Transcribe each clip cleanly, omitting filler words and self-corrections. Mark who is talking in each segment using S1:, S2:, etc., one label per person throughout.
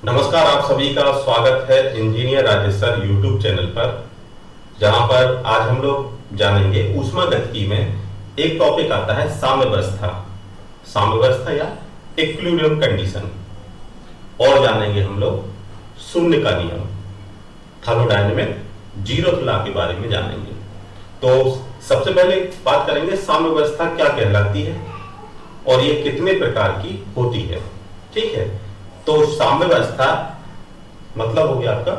S1: नमस्कार, आप सभी का स्वागत है engineer Rajesh sir YouTube channel पर, जहां पर आज हम लोग जानेंगे ऊष्मागतिकी में एक टॉपिक आता है साम्यावस्था। साम्यावस्था या इक्विलिब्रियम कंडीशन। और जानेंगे हम लोग शून्य का नियम, थर्मोडायनेमिक जीरो लॉ के बारे में जानेंगे। तो सबसे पहले बात करेंगे साम्यावस्था क्या कहलाती है और ये कितने प्रकार की होती है। ठीक है, तो साम्यावस्था मतलब हो गया आपका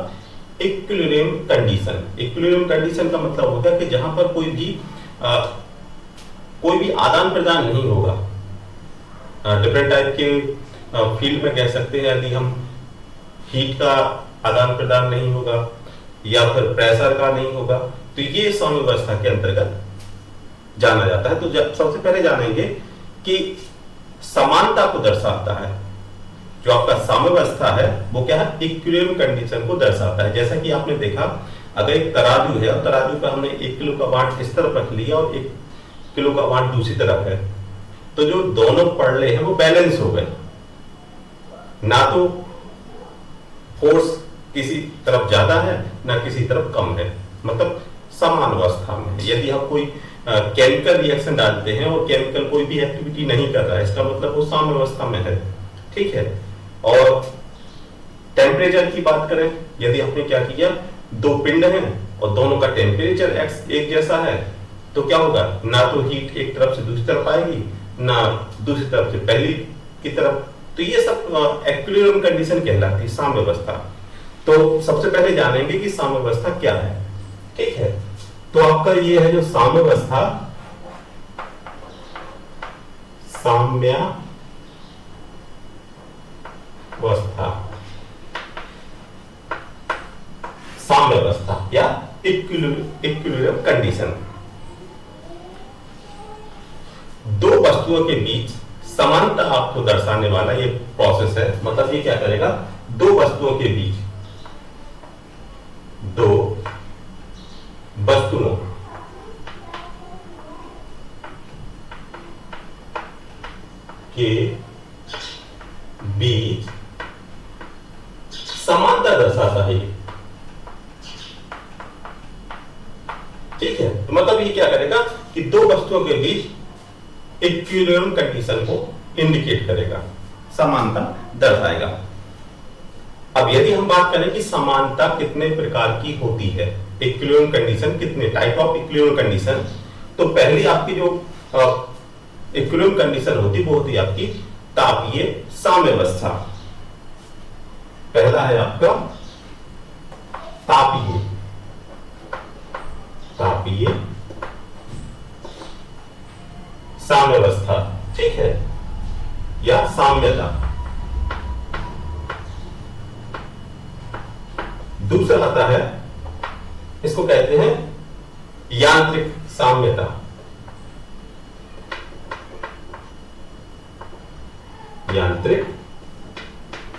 S1: इक्विलिब्रियम कंडीशन। इक्विलिब्रियम कंडीशन का मतलब होता है कि जहां पर कोई भी आदान प्रदान नहीं होगा। डिफरेंट टाइप के फील्ड में कह सकते हैं, यदि हम हीट का आदान प्रदान नहीं होगा या फिर प्रेशर का नहीं होगा, तो ये साम्यावस्था के अंतर्गत जाना जाता है। तो सबसे पहले जानेंगे कि समानता को दर्शाता है। जो आपका साम्यावस्था है वो क्या है, इक्विलिब्रियम कंडीशन को दर्शाता है। जैसा कि आपने देखा, अगर एक तराजू है और तराजू पर हमने 1 किलो का वाट इस तरफ रख लिया और 1 किलो का वाट दूसरी तरफ है, तो जो दोनों पड़ले हैं वो बैलेंस हो गए। ना तो फोर्स किसी तरफ ज्यादा है ना किसी तरफ कम है, मतलब समान अवस्था में। यदि हम कोई केमिकल रिएक्शन डालते हैं और केमिकल कोई भी एक्टिविटी नहीं कर रहा है, इसका मतलब वो साम्यावस्था में है। ठीक है, और टेम्परेचर की बात करें, यदि आपने क्या किया, दो पिंड हैं और दोनों का टेम्परेचर एक्स एक जैसा है, तो क्या होगा, ना तो हीट एक तरफ से दूसरी तरफ आएगी ना दूसरी तरफ से पहली की तरफ। तो ये सब इक्विलिब्रियम कंडीशन कहलाती है, साम्यावस्था। तो सबसे पहले जानेंगे कि साम्यावस्था क्या है। ठीक है, तो आपका ये है जो साम्यावस्था, साम्यावस्था साम्यावस्था या इक्विलिब्रियम कंडीशन। दो वस्तुओं के बीच समानता आपको दर्शाने वाला ये प्रोसेस है। मतलब ये क्या करेगा, दो वस्तुओं के बीच, दो वस्तुओं के बीच समानता दर्शाता है। ठीक है, तो मतलब ये क्या करेगा कि दो वस्तुओं के बीच इक्विलिब्रियम कंडीशन को इंडिकेट करेगा, समानता दर्शाएगा। अब यदि हम बात करें कि समानता कितने प्रकार की होती है, इक्विलिब्रियम कंडीशन कितने टाइप ऑफ इक्विलिब्रियम कंडीशन, तो पहली आपकी जो इक्विलिब्रियम कंडीशन होती वो होती है आपकी तापीय साम्यावस्था। पहला है आपका तापीय साम्यावस्था। ठीक है, या साम्यता। दूसरा आता है, इसको कहते हैं यांत्रिक साम्यता। यांत्रिक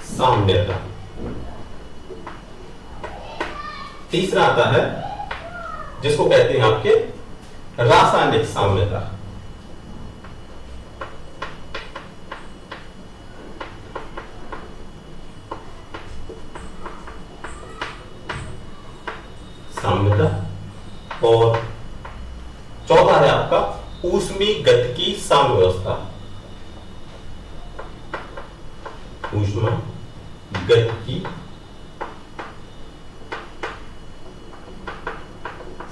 S1: साम्यता। तीसरा आता है जिसको कहते हैं आपके रासायनिक साम्यता। और चौथा है आपका ऊष्मीगतिकी साम्यावस्था। ऊष्मागतिकी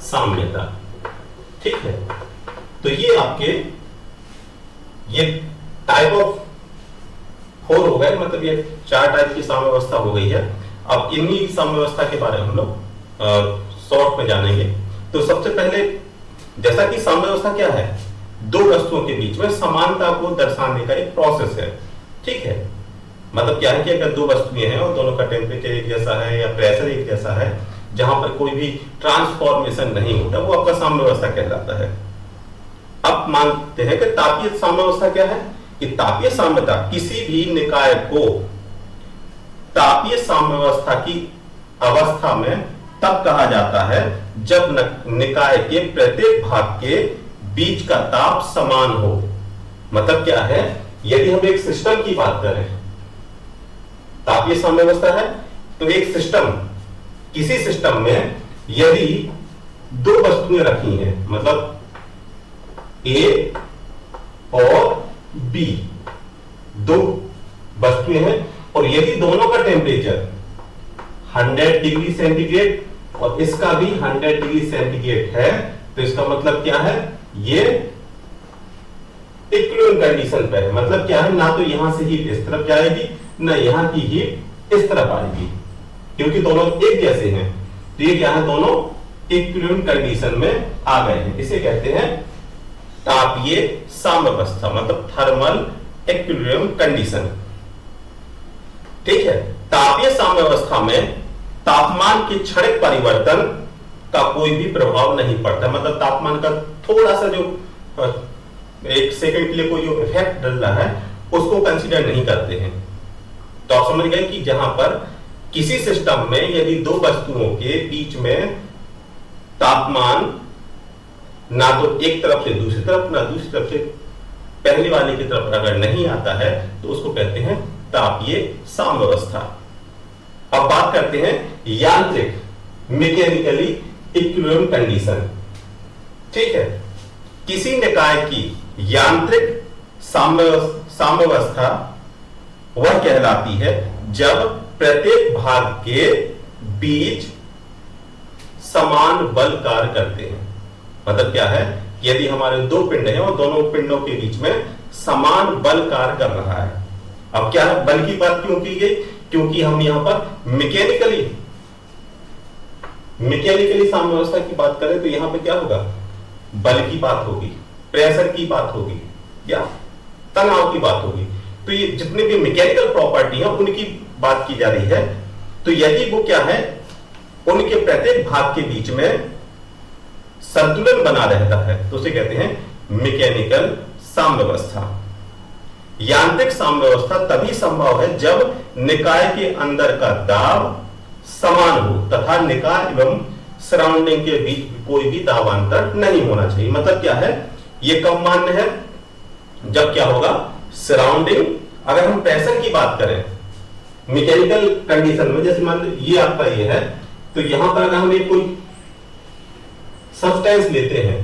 S1: साम्यता। ठीक है, तो ये आपके ये टाइप ऑफ 4 हो गए, मतलब ये 4 टाइप की साम्यावस्था हो गई है। अब इन्हीं साम्यावस्था के बारे में हम लोग शॉर्ट में जानेंगे। तो सबसे पहले, जैसा कि साम्यावस्था क्या है, दो वस्तुओं के बीच में समानता को दर्शाने का एक प्रोसेस है। ठीक है, मतलब क्या है कि अगर दो वस्तुएं हैं और दोनों का टेम्परेचर एक जैसा है या प्रेशर एक जैसा है, जहां पर कोई भी ट्रांसफॉर्मेशन नहीं होता, वो आपका साम्यावस्था कहलाता है। अब मानते हैं कि तापीय साम्यावस्था क्या है, कि तापीय साम्यता किसी भी निकाय को तापीय साम्यावस्था की अवस्था में तब कहा जाता है जब निकाय के प्रत्येक भाग के बीच का ताप समान हो। मतलब क्या है, यदि हम एक सिस्टम की बात करें, तापीय साम्यावस्था है। तो एक सिस्टम, किसी सिस्टम में यदि दो वस्तुएं रखी हैं, मतलब ए और बी, दो वस्तुएं हैं, और यदि दोनों का टेम्परेचर 100 डिग्री सेंटीग्रेड और इसका भी 100 डिग्री सेंटीग्रेड है, तो इसका मतलब क्या है, ये इक्विलिब्रियम कंडीशन पे है। मतलब क्या है, ना तो यहां से हीट इस तरफ जाएगी, ना यहां की हीट इस तरफ आएगी, क्योंकि दोनों एक जैसे हैं। तो ये क्या है, दोनों इक्विलिब्रियम कंडीशन में आ गए हैं। इसे कहते हैं तापीय साम्यावस्था, मतलब थर्मल इक्विलिब्रियम कंडीशन। ठीक है। तापीय साम्यावस्था में तापमान के क्षणिक परिवर्तन का कोई भी प्रभाव नहीं पड़ता। मतलब तापमान का थोड़ा सा जो एक सेकंड के लिए कोई जो इफेक्ट डल रहा है उसको कंसीडर नहीं करते हैं। तो आप समझ गए कि जहां पर किसी सिस्टम में यदि दो वस्तुओं के बीच में तापमान ना तो एक तरफ से दूसरी तरफ, ना दूसरी तरफ से पहले वाले की तरफ अगर नहीं आता है, तो उसको कहते हैं तापीय साम्यावस्था। अब बात करते हैं यांत्रिक, मैकेनिकली इक्विलिब्रियम कंडीशन। ठीक है। किसी निकाय की यांत्रिक साम्यावस्था वह कहलाती है जब प्रत्येक भाग के बीच समान बल कार्य करते हैं। मतलब क्या है, यदि हमारे दो पिंड हैं और दोनों पिंडों के बीच में समान बल कार्य कर रहा है। अब क्या है, बल की बात क्यों की गई, क्योंकि हम यहां पर मैकेनिकली साम्यावस्था की बात करें तो यहां पे क्या होगा, बल की बात होगी, प्रेशर की बात होगी, या तनाव की बात होगी। तो ये जितने भी मैकेनिकल प्रॉपर्टी है उनकी बात की जा रही है। तो यदि वो क्या है, उनके प्रत्येक भाग के बीच में संतुलन बना रहता है, तो उसे कहते हैं मैकेनिकल साम्यावस्था। यांत्रिक साम्यावस्था तभी संभव है जब निकाय के अंदर का दाब समान हो तथा निकाय एवं सराउंडिंग के बीच कोई भी दाबांतर नहीं होना चाहिए। मतलब क्या है, ये कब मान्य है, जब क्या होगा, सराउंडिंग, अगर हम प्रेशर की बात करें मैकेनिकल कंडीशन में, जैसे मान लो ये आपका ये है, तो यहां पर अगर हम एक कोई सब्सटेंस लेते हैं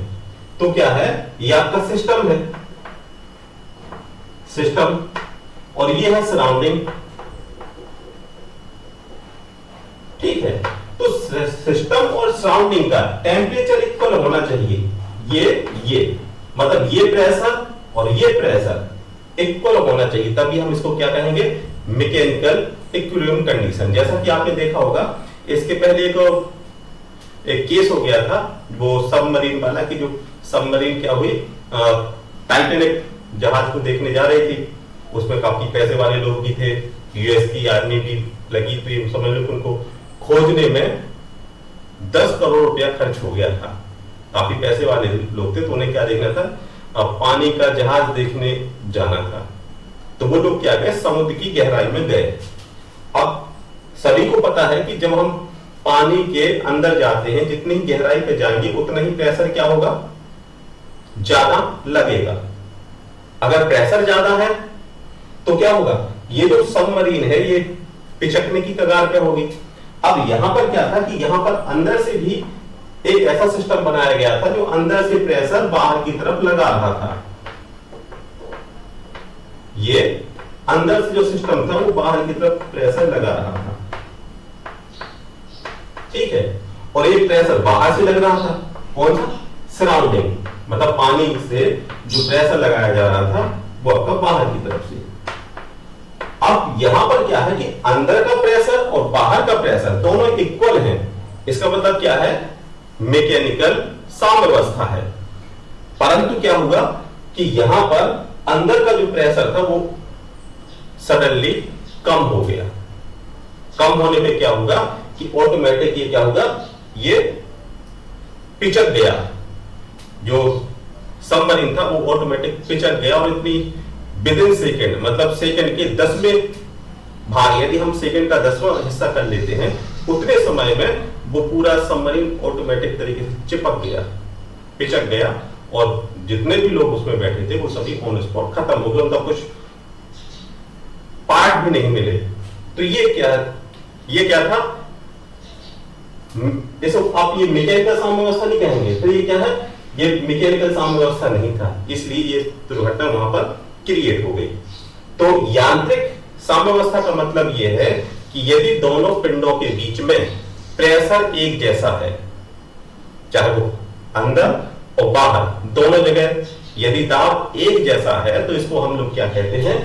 S1: तो क्या है, ये आपका सिस्टम है, सिस्टम, और ये है सराउंडिंग। ठीक है। तो सिस्टम और सराउंडिंग का टेम्परेचर इक्वल होना चाहिए। ये मतलब ये प्रेशर और ये प्रेशर इक्वल होना चाहिए, तभी हम इसको क्या कहेंगे, मैकेनिकल इक्विलिब्रियम कंडीशन। जैसा कि आपने देखा होगा, इसके पहले एक केस हो गया था, वो सबमरीन वाला, कि जो सबमरीन क्या हुई, टाइटैनिक जहाज को देखने जा रही थी, उसमें काफी पैसे वाले लोग भी थे, यूएस की आर्मी भी लगी, तो ये समझ लो उनको खोजने में 10 करोड़ रुपया खर्च हो गया था। काफी पैसे वाले लोग थे, तो उन्हें क्या देखना था, अब पानी का जहाज देखने जाना था। तो वो लोग क्या गए, समुद्र की गहराई में गए। अब सभी को पता है कि जब हम पानी के अंदर जाते हैं, जितनी गहराई पे जाएंगे उतना ही प्रेशर क्या होगा, ज्यादा लगेगा। अगर प्रेशर ज्यादा है तो क्या होगा, ये जो सबमरीन है ये पिचकने की कगार पे होगी। अब यहां पर क्या था कि यहां पर अंदर से भी एक ऐसा सिस्टम बनाया गया था जो अंदर से प्रेशर बाहर की तरफ लगा रहा था। ये अंदर से जो सिस्टम था वो बाहर की तरफ प्रेशर लगा रहा था। ठीक है। और एक प्रेशर बाहर से लग रहा था, कौन सा, सराउंडिंग, मतलब पानी से जो प्रेशर लगाया जा रहा था वो आपका बाहर की तरफ से। अब यहां पर क्या है कि अंदर का प्रेशर और बाहर का प्रेशर दोनों इक्वल हैं। इसका मतलब क्या है, मैकेनिकल साम्यावस्था है। परंतु क्या हुआ कि यहां पर अंदर का जो प्रेशर था वो सडनली कम हो गया। कम होने पे क्या होगा कि ऑटोमेटिक ये क्या होगा, ये पिचक गया, जो सबमरीन था वो ऑटोमेटिक पिचक गया। और इतनी विदिन सेकेंड, मतलब सेकेंड के 10वें भाग, यदि हम सेकेंड का 10वां हिस्सा कर लेते हैं, उतने समय में वो पूरा सबमरीन ऑटोमेटिक तरीके से चिपक गया, पिचक गया, और जितने भी लोग उसमें बैठे थे वो सभी ऑन स्पॉट खत्म हो गए, उनका कुछ पार्ट भी नहीं मिले। तो ये क्या था, इसको आप ये मैकेनिकल साम्यावस्था नहीं कहेंगे, तो ये क्या है, ये मैकेनिकल साम्यावस्था नहीं था, इसलिए ये दुर्घटना वहां पर क्रिएट हो गई। तो यांत्रिक साम्यावस्था का मतलब ये है कि यदि दोनों पिंडों के बीच में प्रेशर एक जैसा है, चाहे वो अंदर और बाहर दोनों जगह यदि दाब एक जैसा है, तो इसको हम लोग क्या कहते हैं,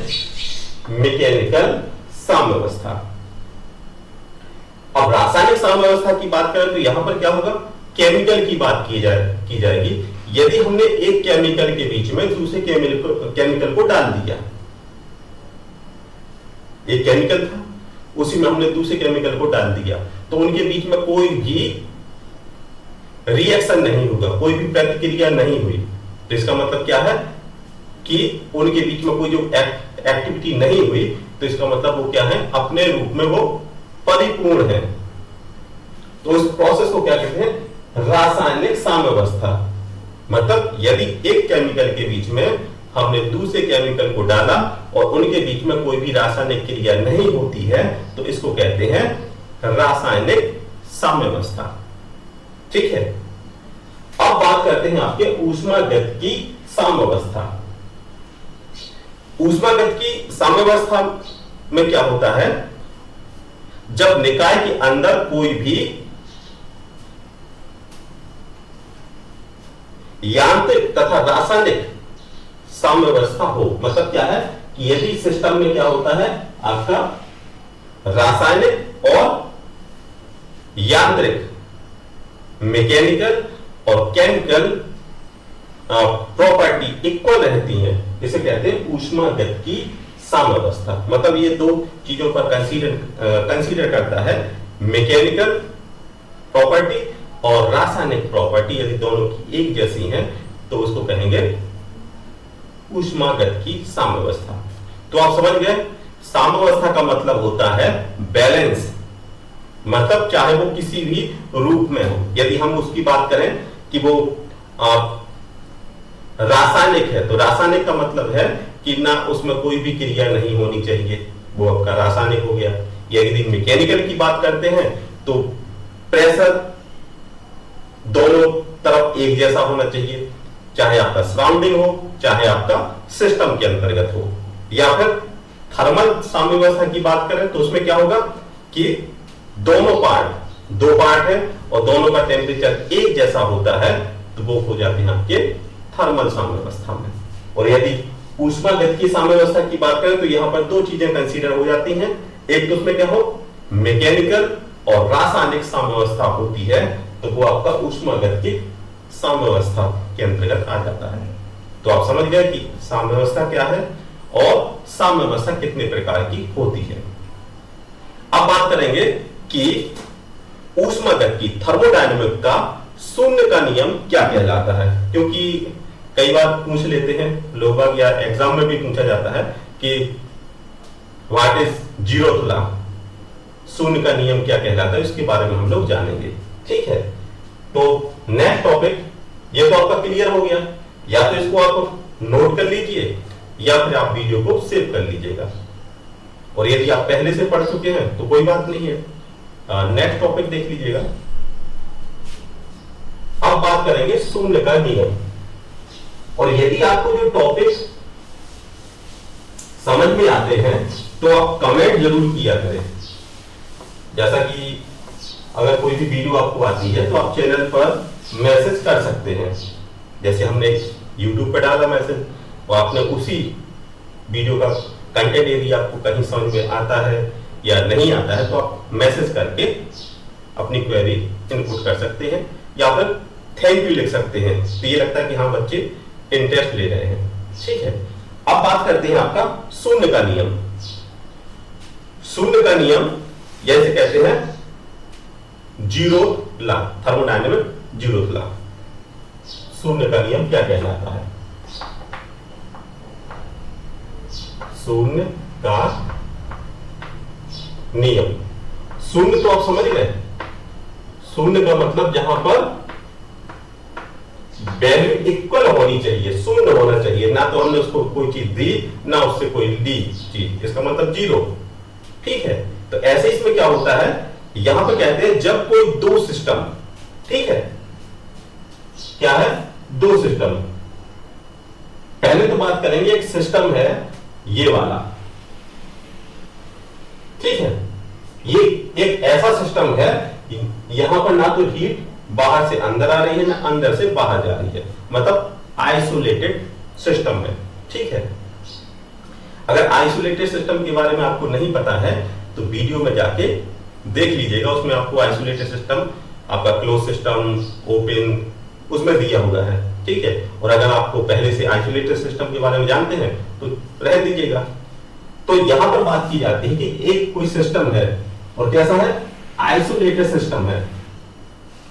S1: मैकेनिकल साम्यावस्था। अब रासायनिक साम्यावस्था की बात करें तो यहां पर क्या होगा, केमिकल की बात की जाएगी। यदि हमने एक केमिकल के बीच में दूसरे केमिकल को डाल दिया, एक केमिकल था उसी में हमने दूसरे केमिकल को डाल दिया, तो उनके बीच में कोई भी रिएक्शन नहीं होगा, कोई भी प्रतिक्रिया नहीं हुई, तो इसका मतलब क्या है कि उनके बीच में कोई जो एक्टिविटी नहीं हुई, तो इसका मतलब वो क्या है, अपने रूप में वो परिपूर्ण है। तो इस प्रोसेस को क्या कहते हैं, रासायनिक साम्यावस्था। मतलब यदि एक केमिकल के बीच में हमने दूसरे केमिकल को डाला और उनके बीच में कोई भी रासायनिक क्रिया नहीं होती है, तो इसको कहते हैं रासायनिक साम्यावस्था। ठीक है, अब बात करते हैं आपके ऊष्मागतिकी साम्यावस्था। ऊष्मागतिकी साम्यावस्था में क्या होता है, जब निकाय के अंदर कोई भी यांत्रिक तथा रासायनिक साम्यावस्था हो, मतलब क्या है कि यदि सिस्टम में क्या होता है, आपका रासायनिक और यांत्रिक, मैकेनिकल और केमिकल प्रॉपर्टी इक्वल रहती हैं, इसे कहते हैं ऊष्मागतिकी साम्यावस्था। मतलब ये दो चीजों पर कंसीडर करता है, मैकेनिकल प्रॉपर्टी और रासायनिक प्रॉपर्टी, यदि दोनों की एक जैसी हैं तो उसको कहेंगे ऊष्मागतिकी साम्यावस्था। तो आप समझ गए, साम्यावस्था का मतलब होता है बैलेंस, मतलब चाहे वो किसी भी रूप में हो। यदि हम उसकी बात करें कि वो रासायनिक है, तो रासायनिक का मतलब है कि ना उसमें कोई भी क्रिया नहीं होनी चाहिए, वो आपका रासायनिक हो गया। यदि मैकेनिकल की बात करते हैं तो प्रेशर दोनों तरफ एक जैसा होना चाहिए, चाहे आपका सराउंडिंग हो चाहे आपका सिस्टम के अंतर्गत हो। या फिर थर्मल साम्यावस्था की बात करें तो उसमें क्या होगा कि दोनों पार्ट, दो पार्ट है और दोनों का टेम्परेचर एक जैसा होता है, तो वो हो जाते हैं आपके थर्मल साम्यावस्था में। और यदि ऊष्मागतिकी साम्यावस्था की बात करें तो यहां पर दो चीजें कंसीडर हो जाती हैं, एक तो उसमें क्या हो, मैकेनिकल और रासायनिक साम्यावस्था होती है, तो वो आपका ऊष्मागतिकी साम्यावस्था के अंतर्गत आ जाता है। तो आप समझ गए कि साम्यावस्था क्या है और साम्यावस्था कितने प्रकार की होती है। अब बात करेंगे कि ऊष्मागतिकी थर्मोडायनेमिक का शून्य का नियम क्या कहलाता है, क्योंकि कई बार पूछ लेते हैं लोग, या एग्जाम में भी पूछा जाता है कि व्हाट इज जीरोथ लॉ, शून्य का नियम क्या कहलाता है, इसके बारे में हम लोग जानेंगे। ठीक है, तो नेक्स्ट टॉपिक ये तो आपका क्लियर हो गया, या तो इसको आप नोट कर लीजिए या फिर आप वीडियो को सेव कर लीजिएगा, और यदि आप पहले से पढ़ चुके हैं तो कोई बात नहीं है, नेक्स्ट टॉपिक देख लीजिएगा। अब बात करेंगे शून्य का नियम, और यदि आपको जो टॉपिक समझ में आते हैं तो आप कमेंट जरूर किया करें। जैसा कि अगर कोई भी वीडियो आपको आती है तो आप चैनल पर मैसेज कर सकते हैं, जैसे हमने YouTube पर डाला मैसेज और आपने उसी वीडियो का कंटेंट यदि आपको कहीं समझ में आता है या नहीं आता है तो आप मैसेज करके अपनी क्वेरी इनपुट कर सकते हैं, या फिर थैंक यू लिख सकते हैं, तो ये लगता है कि हाँ बच्चे इंटरेस्ट ले रहे हैं। ठीक है, अब बात करते हैं आपका शून्य का नियम। शून्य का नियम जैसे कहते हैं zero law, thermodynamic zero law. शून्य का नियम क्या कहलाता है, शून्य का नियम। शून्य तो आप समझ गए, शून्य का मतलब जहां पर वैल्यू इक्वल होनी चाहिए, शून्य होना चाहिए, ना तो हमने उसको कोई चीज दी ना उससे कोई ली चीज, इसका मतलब जीरो। ठीक है, तो ऐसे इसमें क्या होता है, यहां पे कहते हैं जब कोई दो सिस्टम, ठीक है, क्या है, दो सिस्टम। पहले तो बात करेंगे, एक सिस्टम है ये वाला, ठीक है, ये एक ऐसा सिस्टम है यहां पर ना तो हीट बाहर से अंदर आ रही है ना अंदर से बाहर जा रही है, मतलब आइसोलेटेड सिस्टम है, ठीक है। अगर आइसोलेटेड सिस्टम के बारे में आपको नहीं पता है तो वीडियो में जाके देख लीजिएगा, उसमें आपको आइसोलेटेड सिस्टम, आपका क्लोज सिस्टम, ओपन, उसमें दिया हुआ है, ठीक है। और अगर आपको पहले से आइसोलेटेड सिस्टम के बारे में जानते हैं तो रह दीजिएगा। तो यहां पर बात की जाती है कि एक कोई सिस्टम है और कैसा है, आइसोलेटेड सिस्टम है।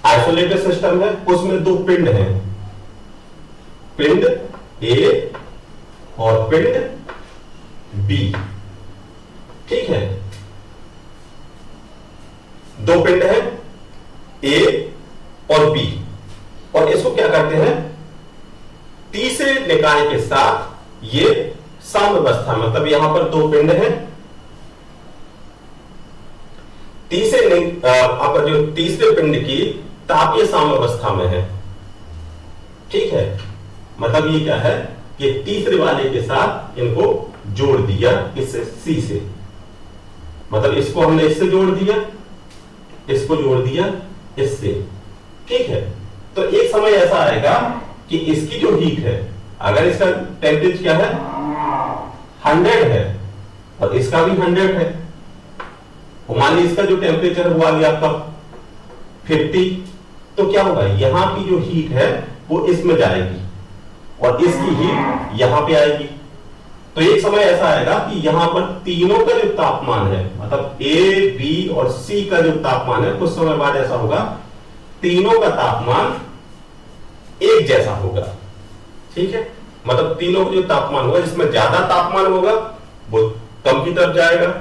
S1: आइसोलेटेड सिस्टम है, उसमें दो पिंड हैं, पिंड ए और पिंड बी, ठीक है। दो पिंड हैं ए और बी, और इसको क्या करते हैं, तीसरे निकाय के साथ ये साम्यावस्था, मतलब यहां पर दो पिंड हैं, आपका जो तीसरे पिंड की तापीय साम्यावस्था में है, ठीक है। मतलब ये क्या है कि तीसरे वाले के साथ इनको जोड़ दिया, इससे सी से, मतलब इसको हमने इससे जोड़ दिया, इसको जोड़ दिया इससे, ठीक है। तो एक समय ऐसा आएगा कि इसकी जो हीट है, अगर इसका टेम्परेचर क्या है 100 है और इसका भी 100 है, तो मान लीजिए इसका जो टेम्परेचर हुआ गया आपका 50, तो क्या होगा, यहां की जो हीट है वो इसमें जाएगी और इसकी हीट यहां पे आएगी। तो एक समय ऐसा आएगा कि यहां पर तीनों का जो तापमान है, मतलब ए, बी और सी का जो तापमान है, कुछ समय बाद ऐसा होगा तीनों का तापमान एक जैसा होगा, ठीक है। मतलब तीनों का जो तापमान होगा, जिसमें ज्यादा तापमान होगा वो कम की तरफ जाएगा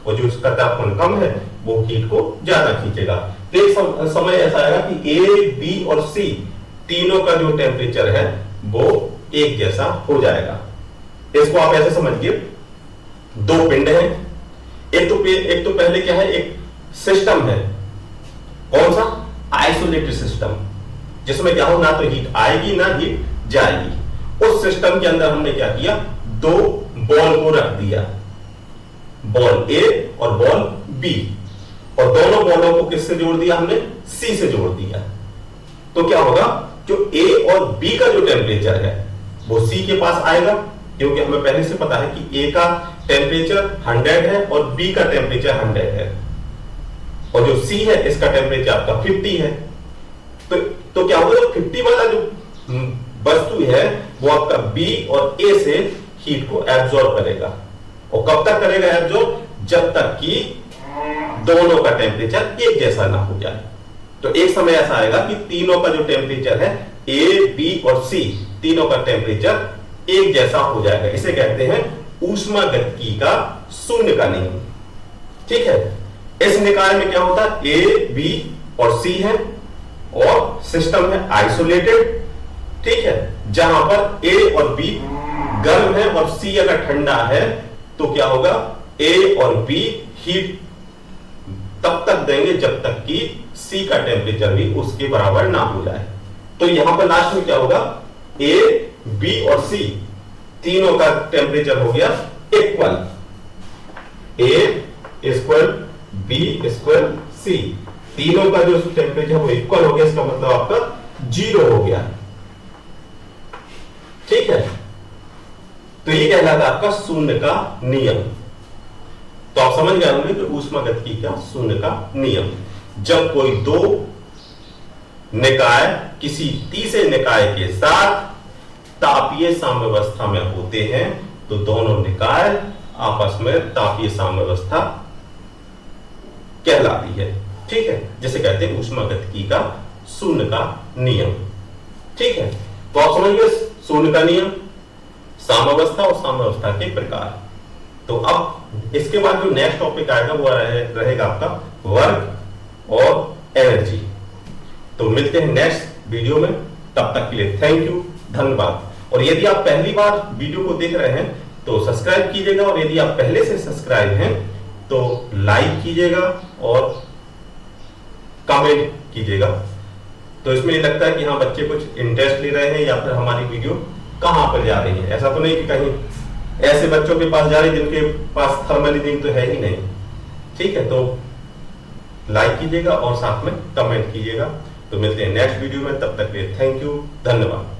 S1: और जो उसका तापमान कम है वो हीट को ज्यादा खींचेगा। तो एक समय ऐसा आएगा कि ए, बी और सी तीनों का जो टेम्परेचर है वो एक जैसा हो जाएगा। इसको आप ऐसे समझिए, दो पिंड हैं, एक तो पहले क्या है, एक सिस्टम है, कौन सा, आइसोलेटेड सिस्टम, जिसमें क्या हो, ना तो हीट आएगी ना हीट जाएगी। उस सिस्टम के अंदर हमने क्या किया, दो बॉल को रख दिया, बॉल ए और बॉल बी, और दोनों बॉलों को किससे जोड़ दिया हमने, सी से जोड़ दिया। तो क्या होगा, जो ए और बी का जो टेम्परेचर है वो सी के पास आएगा, क्योंकि हमें पहले से पता है कि ए का टेम्परेचर 100 है और बी का टेम्परेचर 100 है, और जो सी है इसका टेम्परेचर आपका 50 है। तो क्या होगा, 50 वाला जो वस्तु है वो आपका बी और ए से हीट को एब्जॉर्ब करेगा, और कब तक करेगा एब्जॉर्ब, जब तक कि दोनों का टेम्परेचर एक जैसा ना हो जाए। तो एक समय ऐसा आएगा कि तीनों का जो टेम्परेचर है, ए, बी और सी, तीनों का टेम्परेचर एक जैसा हो जाएगा। इसे कहते हैं ऊष्मागतिकी का शून्य का नियम, ठीक है। इस निकाय में क्या होता है, ए, बी और सी है और सिस्टम है आइसोलेटेड, ठीक है। जहां पर ए और बी गर्म है और सी अगर ठंडा है तो क्या होगा, ए और बी हीट तब तक देंगे जब तक कि सी का टेम्परेचर भी उसके बराबर ना हो जाए। तो यहां पर लास्ट में क्या होगा, ए, बी और सी तीनों का टेम्परेचर हो गया इक्वल, ए इक्वल बी इक्वल सी, तीनों का जो टेम्परेचर वो इक्वल हो गया, इसका मतलब आपका 0 हो गया, ठीक है। तो ये कहलाता है आपका शून्य का नियम। तो आप समझ गए होंगे कि ऊष्मागतिकी का शून्य का नियम, जब कोई दो निकाय किसी तीसरे निकाय के साथ तापीय साम्यावस्था में होते हैं तो दोनों निकाय आपस में तापीय साम्यावस्था कहलाती है, ठीक है, जिसे कहते हैं ऊष्मागतिकी का शून्य का नियम, ठीक है। तो आप समझ गए शून्य का नियम, साम्यावस्था और साम्यावस्था के प्रकार। तो अब इसके बाद जो नेक्स्ट टॉपिक आएगा वो रहेगा आपका वर्क और एनर्जी। तो मिलते हैं नेक्स्ट वीडियो में, तब तक के लिए थैंक यू, धन्यवाद। और यदि आप पहली बार वीडियो को देख रहे हैं तो सब्सक्राइब कीजिएगा, और यदि आप पहले से सब्सक्राइब हैं तो लाइक कीजिएगा और कमेंट कीजिएगा। तो इसमें ये लगता है कि हाँ बच्चे कुछ इंटरेस्ट ले रहे हैं या फिर हमारी वीडियो कहाँ पर जा रही है। ऐसा तो नहीं कि कहीं ऐसे बच्चों के पास जा रही जिनके पास थर्मल इमेजिंग तो है ही नहीं। ठीक है, तो लाइक कीजिएगा और साथ में कमेंट कीजिएगा। तो मिलते हैं नेक्स्ट वीडियो में, तब तक के लिए थैंक यू, धन्यवाद।